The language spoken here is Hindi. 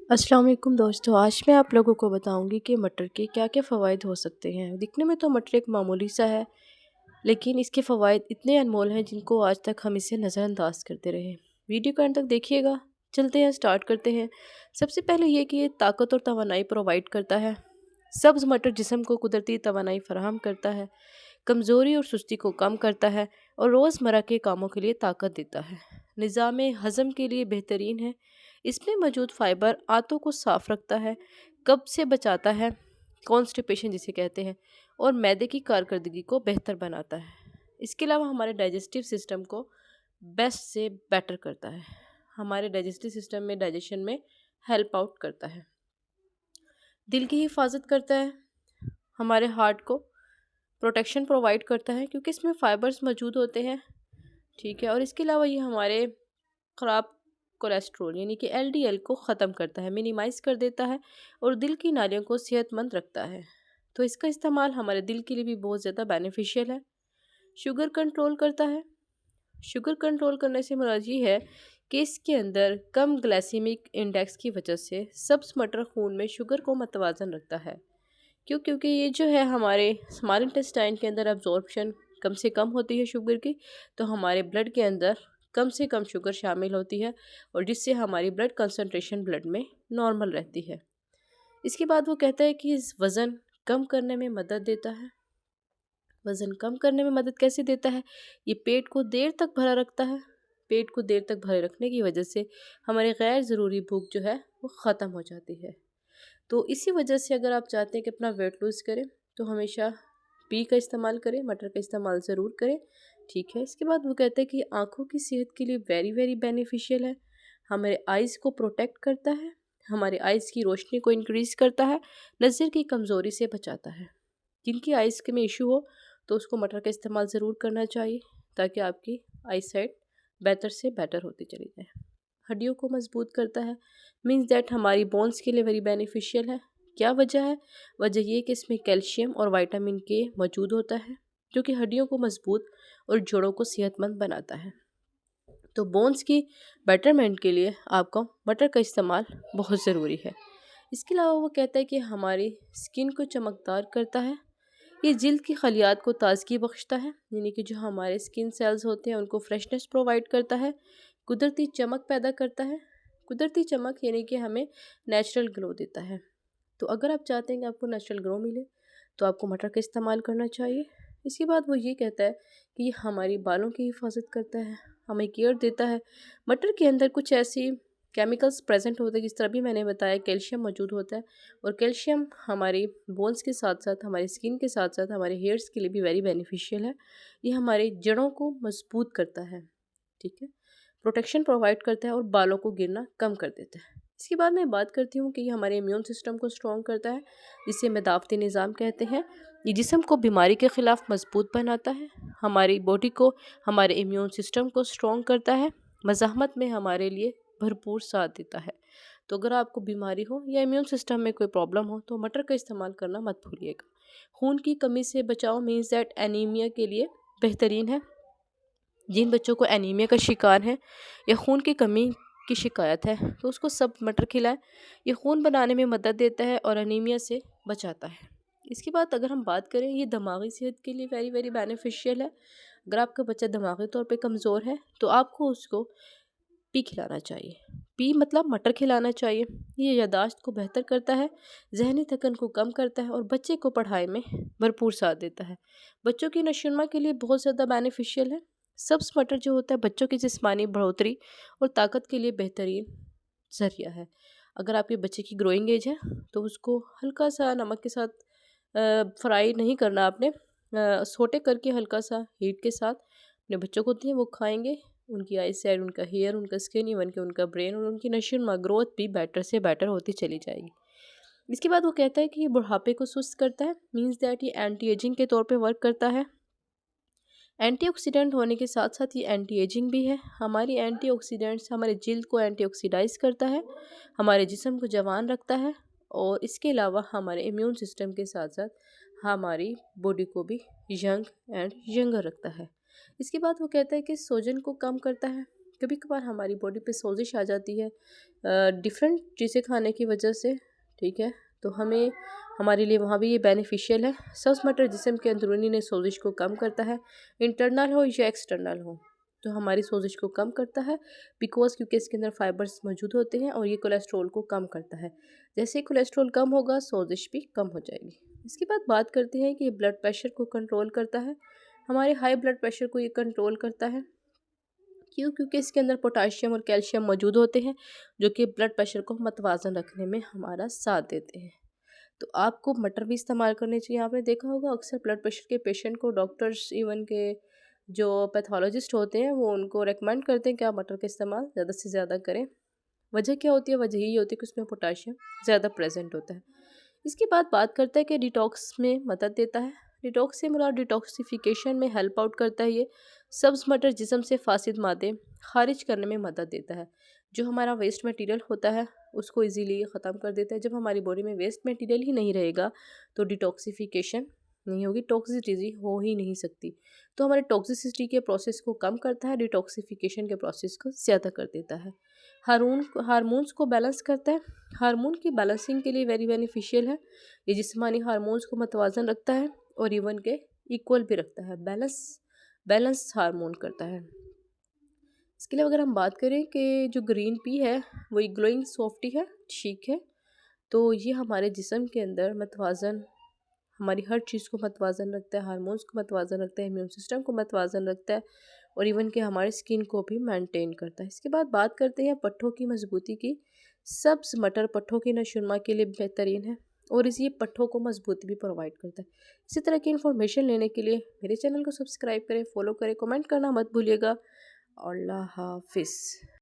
अस्सलाम वालेकुम दोस्तों। आज मैं आप लोगों को बताऊंगी कि मटर के क्या क्या फ़वाइद हो सकते हैं। दिखने में तो मटर एक मामूली सा है, लेकिन इसके फ़वाइद इतने अनमोल हैं जिनको आज तक हम इसे नज़रअंदाज करते रहे। वीडियो को अंत तक देखिएगा। चलते हैं, स्टार्ट करते हैं। सबसे पहले ये कि ये ताकत और तवानाई प्रोवाइड करता है। सब्ज़ मटर जिस्म को कुदरती तवानाई फराहम करता है, कमज़ोरी और सुस्ती को कम करता है और रोज़मर्रा के कामों के लिए ताकत देता है। निज़ाम हज़म के लिए बेहतरीन है। इसमें मौजूद फ़ाइबर आंतों को साफ़ रखता है, कब्ज़ से बचाता है, कॉन्स्टिपेशन जिसे कहते हैं, और मैदे की कारकर्दगी को बेहतर बनाता है। इसके अलावा हमारे डाइजेस्टिव सिस्टम को बेस्ट से बेटर करता है। हमारे डाइजेस्टिव सिस्टम में डाइजेशन में हेल्प आउट करता है। दिल की हिफाजत करता है, हमारे हार्ट को प्रोटेक्शन प्रोवाइड करता है क्योंकि इसमें फ़ाइबर्स मौजूद होते हैं। ठीक है, और इसके अलावा ये हमारे ख़राब कोलेस्ट्रॉल यानी कि एलडीएल को ख़त्म करता है, मिनिमाइज़ कर देता है और दिल की नालियों को सेहतमंद रखता है। तो इसका इस्तेमाल हमारे दिल के लिए भी बहुत ज़्यादा बेनिफिशियल है। शुगर कंट्रोल करता है। शुगर कंट्रोल करने से मुराद ये है कि इसके अंदर कम ग्लाइसेमिक इंडेक्स की वजह से सब्ज़ मटर खून में शुगर को मतवाज़न रखता है। क्योंकि ये जो है हमारे स्मॉल इंटेस्टाइन के अंदर अब्जॉर्प्शन कम से कम होती है शुगर की, तो हमारे ब्लड के अंदर कम से कम शुगर शामिल होती है और जिससे हमारी ब्लड कंसंट्रेशन ब्लड में नॉर्मल रहती है। इसके बाद वो कहता है कि इस वज़न कम करने में मदद देता है। वज़न कम करने में मदद कैसे देता है? ये पेट को देर तक भरा रखता है। पेट को देर तक भरे रखने की वजह से हमारी गैर ज़रूरी भूख जो है वो ख़त्म हो जाती है। तो इसी वजह से अगर आप चाहते हैं कि अपना वेट लूज़ करें तो हमेशा पी का इस्तेमाल करें, मटर का इस्तेमाल ज़रूर करें। ठीक है, इसके बाद वो कहते हैं कि आँखों की सेहत के लिए वेरी वेरी बेनिफिशियल है। हमारे आइज़ को प्रोटेक्ट करता है, हमारे आइज़ की रोशनी को इंक्रीज़ करता है, नज़र की कमज़ोरी से बचाता है। जिनकी आइज़ के में इशू हो तो उसको मटर का इस्तेमाल ज़रूर करना चाहिए ताकि आपकी आई साइट बेहतर से बेटर होती चली जाए। हड्डियों को मजबूत करता है, मीन्स दैट हमारी बोन्स के लिए वेरी बेनिफिशियल है। क्या वजह है? वजह ये कि इसमें कैल्शियम और विटामिन के मौजूद होता है जो कि हड्डियों को मजबूत और जोड़ों को सेहतमंद बनाता है। तो बोन्स की बेटरमेंट के लिए आपको मटर का इस्तेमाल बहुत ज़रूरी है। इसके अलावा वो कहता है कि हमारी स्किन को चमकदार करता है। ये जिल्द की खलियात को ताजगी बख्शता है, यानी कि जो हमारे स्किन सेल्स होते हैं उनको फ्रेशनेस प्रोवाइड करता है, कुदरती चमक पैदा करता है। कुदरती चमक यानी कि हमें नेचुरल ग्लो देता है। तो अगर आप चाहते हैं कि आपको नेचुरल ग्लो मिले तो आपको मटर का इस्तेमाल करना चाहिए। इसके बाद वो ये कहता है कि ये हमारी बालों की हिफाजत करता है, हमें केयर देता है। मटर के अंदर कुछ ऐसी केमिकल्स प्रेजेंट होते हैं, जिस तरह भी मैंने बताया कैल्शियम मौजूद होता है, और कैल्शियम हमारी बोन्स के साथ साथ हमारी स्किन के साथ साथ हमारे हेयर्स के लिए भी वेरी बेनिफिशियल है। ये हमारे जड़ों को मजबूत करता है। ठीक है, प्रोटेक्शन प्रोवाइड करता है और बालों को गिरना कम कर देता है। इसके बाद मैं बात करती हूँ कि ये हमारे इम्यून सिस्टम को स्ट्रॉन्ग करता है, जिसे मदाफ़ती निज़ाम कहते हैं। ये जिस्म को बीमारी के ख़िलाफ़ मजबूत बनाता है, हमारी बॉडी को, हमारे इम्यून सिस्टम को स्ट्रॉन्ग करता है, मज़ाहमत में हमारे लिए भरपूर साथ देता है। तो अगर आपको बीमारी हो या इम्यून सिस्टम में कोई प्रॉब्लम हो तो मटर का इस्तेमाल करना मत भूलिएगा। खून की कमी से बचाव मीन्स दैट एनीमिया के लिए बेहतरीन है। जिन बच्चों को एनीमिया का शिकार है या खून की कमी की शिकायत है तो उसको सब मटर खिलाएं। ये खून बनाने में मदद देता है और एनीमिया से बचाता है। इसके बाद अगर हम बात करें, ये दिमागी सेहत के लिए वेरी वेरी बेनिफिशियल है। अगर आपका बच्चा दिमागी तौर पे कमज़ोर है तो आपको उसको पी खिलाना चाहिए। पी मतलब मटर खिलाना चाहिए। ये यादाश्त को बेहतर करता है, जहनी थकन को कम करता है और बच्चे को पढ़ाई में भरपूर साथ देता है। बच्चों की नशोनुमा के लिए बहुत ज़्यादा बेनिफिशियल है। सब्ज़ मटर जो होता है बच्चों की जिस्मानी बढ़ोतरी और ताकत के लिए बेहतरीन ज़रिया है। अगर आपके बच्चे की ग्रोइंग एज है तो उसको हल्का सा नमक के साथ फ्राई नहीं करना आपने, सोटे करके हल्का सा हीट के साथ अपने बच्चों को दिए, वो खाएंगे। उनकी आई साइड, उनका हेयर, उनका स्किन, इवन के उनका ब्रेन और उनकी नशोनुमा ग्रोथ भी बेटर से बेटर होती चली जाएगी। इसके बाद वो कहता है कि ये बुढ़ापे को सुस्त करता है, मीन्स दैट ये एंटी एजिंग के तौर पे वर्क करता है। एंटीऑक्सीडेंट होने के साथ साथ ये एंटी एजिंग भी है। हमारी एंटीऑक्सीडेंट्स हमारे जिल्द को एंटीऑक्सीडाइज करता है, हमारे जिस्म को जवान रखता है और इसके अलावा हमारे इम्यून सिस्टम के साथ साथ हमारी बॉडी को भी यंग एंड यंगर रखता है। इसके बाद वो कहता है कि सोजन को कम करता है, कभी कभार हमारी बॉडी पे सोजिश आ जाती है डिफरेंट चीज़ें खाने की वजह से, ठीक है, तो हमें हमारे लिए वहाँ भी ये बेनिफिशियल है। सब्ज़ मटर जिस्म के अंदरूनी ने सोजिश को कम करता है, इंटरनल हो या एक्सटर्नल हो, तो हमारी सोजिश को कम करता है क्योंकि इसके अंदर फाइबर्स मौजूद होते हैं और ये कोलेस्ट्रॉल को कम करता है। जैसे ही कोलेस्ट्रॉल कम होगा सोजिश भी कम हो जाएगी। इसके बाद बात करते हैं कि ये ब्लड प्रेशर को कंट्रोल करता है, हमारे हाई ब्लड प्रेशर को ये कंट्रोल करता है। क्योंकि इसके अंदर पोटाशियम और कैल्शियम मौजूद होते हैं जो कि ब्लड प्रेशर को मतवाज़न रखने में हमारा साथ देते हैं। तो आपको मटर भी इस्तेमाल करने चाहिए। आपने देखा होगा अक्सर ब्लड प्रेशर के पेशेंट को डॉक्टर्स इवन के जो पैथोलॉजिस्ट होते हैं वो उनको रेकमेंड करते हैं कि आप मटर का इस्तेमाल ज़्यादा से ज़्यादा करें। वजह क्या होती है? वजह यही होती है कि उसमें पोटाशियम ज़्यादा प्रेजेंट होता है। इसके बाद बात करते हैं कि डिटॉक्स में मदद देता है। डिटॉक्स से मुराद डिटॉक्सिफिकेशन में हेल्प आउट करता है। ये सब्ज़ मटर जिस्म से फासिद मादे खारिज करने में मदद देता है। जो हमारा वेस्ट मटेरियल होता है उसको इजीली ख़त्म कर देता है। जब हमारी बॉडी में वेस्ट मटेरियल ही नहीं रहेगा तो डिटॉक्सिफिकेशन नहीं होगी, टॉक्सिसिटी हो ही नहीं सकती। तो हमारे टॉक्सिसिटी के प्रोसेस को कम करता है, डिटॉक्सिफिकेशन के प्रोसेस को ज़्यादा कर देता है। हार्मोन्स को बैलेंस करता है। हार्मोन की बैलेंसिंग के लिए वेरी बेनिफिशियल है। ये जिस्मानी हार्मोन्स को मतवाजन रखता है और इवन के इक्वल भी रखता है, बैलेंस हार्मोन करता है। इसके लिए अगर हम बात करें कि जो ग्रीन पी है वो एक ग्लोइंग सॉफ्टी है, ठीक है, तो ये हमारे जिस्म के अंदर मतवाजन, हमारी हर चीज़ को मतवाजन रखता है, हार्मोन्स को मतवाजन रखता है, इम्यून सिस्टम को मतवाजन रखता है और इवन के हमारी स्किन को भी मेंटेन करता है। इसके बाद बात करते हैं पट्ठों की मजबूती की। सब्ज़ मटर पट्ठों की नशुनमा के लिए बेहतरीन है और इसी पट्ठों को मजबूती भी प्रोवाइड करता है। इसी तरह की इन्फॉर्मेशन लेने के लिए मेरे चैनल को सब्सक्राइब करें, फॉलो करें, कमेंट करना मत भूलिएगा। अल्लाह हाफिज़।